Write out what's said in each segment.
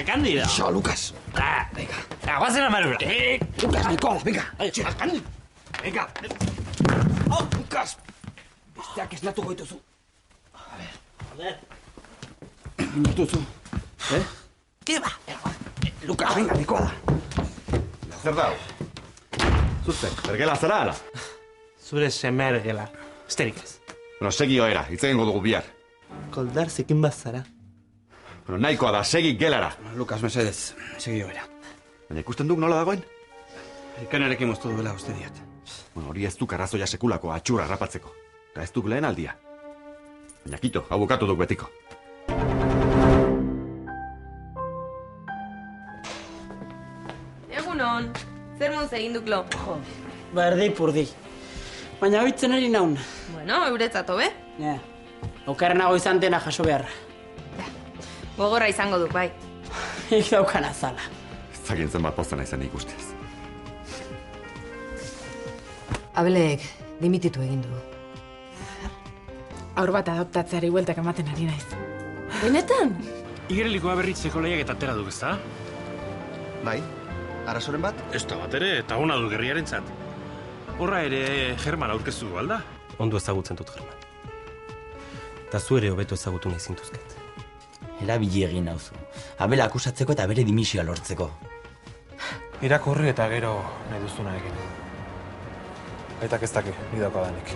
Cándido. Eso, Lucas. Venga. Aguazen amarura. Lucas, nahikoa da, venga. Cándido. Venga. Oh, Lucas. Besteak esnatuko dituzu. Joder. Dituzu. ¿Qué va? Lucas, venga, nahikoa da. Zer da? Zuzek, bergela zara ala? Zure semer gela. Esterik ez. Bueno, segi oera, hitz egingo dugu bihar. Koldar zekin bazara. Bueno, nahikoa da, segi gelara. Lucas, mesedez, segi joera. Baina ikusten duk nola dagoen? Ikanerekin moztu duela uste diat. Bueno, hori ez duk arrazoia sekulako atxurra rapatzeko. Eta ez duk lehen aldia. Baina kito, hau bukatu duk betiko. Egunon, zer moz egin duklo? Berdi purdi. Baina hoitzen ari naun. Bueno, euretzat hobe. Okerrenago izan dena jaso beharra. Gogorra izango duk, bai. Ik daukan azala. Ez zakien zenbat pozten izan ikustez. Abelek dimititu egin du. Aur bat adoptatzeari bueltak ematen ari naiz. Benetan? Igerelikoa berritzeko lehiak eta atera duk, ezta? Bai, arazoren bat? Ez da bat ere, eta hona du gerriaren zat. Horra ere, German aurkeztu du, alda? Ondo ezagutzen dut, German. Eta zu ere hobeto ezagutu nahi zintuzket. Erabili egin nauzu. Abela akusatzeko eta bere dimisioa lortzeko. Irakurri eta gero nahi duzuna egin. Aitak ez daki, nidako adanik.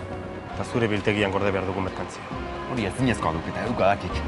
Eta zure biltegian gorde behar dugu merkantzia. Hori ez zinezkoa duk eta edukadakik.